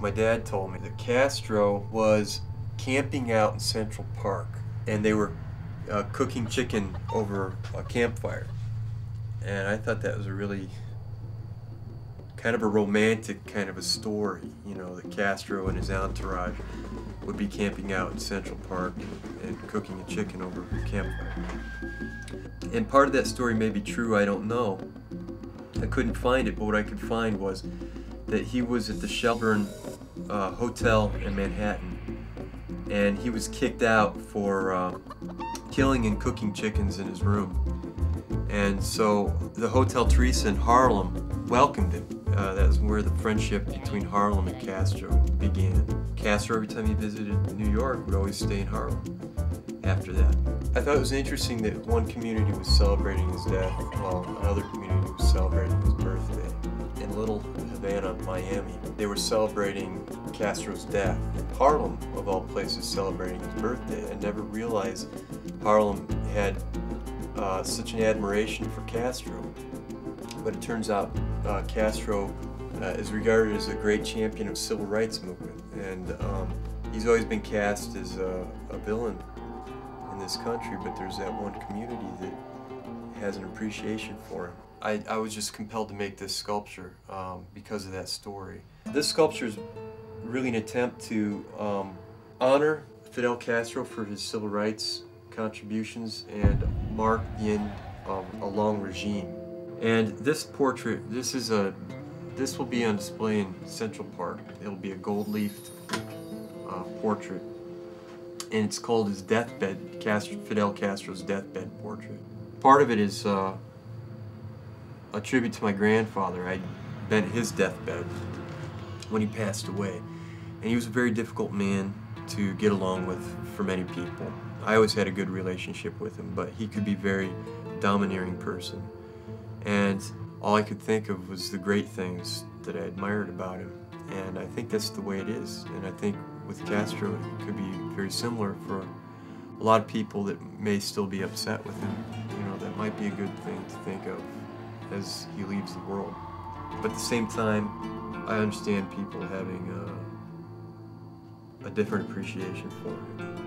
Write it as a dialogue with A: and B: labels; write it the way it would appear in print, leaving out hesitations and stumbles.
A: my dad told me that Castro was camping out in Central Park, and they were cooking chicken over a campfire. And I thought that was a really kind of a romantic kind of a story, you know, that Castro and his entourage would be camping out in Central Park and cooking a chicken over a campfire. And part of that story may be true, I don't know. I couldn't find it, but what I could find was that he was at the Shelburne Hotel in Manhattan, and he was kicked out for killing and cooking chickens in his room. And so the Hotel Teresa in Harlem welcomed him. That was where the friendship between Harlem and Castro began. Castro, every time he visited New York, would always stay in Harlem after that. I thought it was interesting that one community was celebrating his death while another community was celebrating his birthday. In Little Havana, Miami, they were celebrating Castro's death. Harlem, of all places, celebrating his birthday. I never realized Harlem had such an admiration for Castro. But it turns out Castro is regarded as a great champion of civil rights movement, and he's always been cast as a villain in this country, but there's that one community that has an appreciation for him. I was just compelled to make this sculpture because of that story. This sculpture is really an attempt to honor Fidel Castro for his civil rights contributions and mark the end of a long regime. And this portrait, this will be on display in Central Park. It'll be a gold-leafed portrait, and it's called his deathbed, Fidel Castro's deathbed portrait. Part of it is a tribute to my grandfather. I bent his deathbed when he passed away, and he was a very difficult man to get along with for many people. I always had a good relationship with him, but he could be a very domineering person. And all I could think of was the great things that I admired about him. And I think that's the way it is. And I think with Castro, it could be very similar for a lot of people that may still be upset with him. You know, that might be a good thing to think of as he leaves the world. But at the same time, I understand people having a different appreciation for him.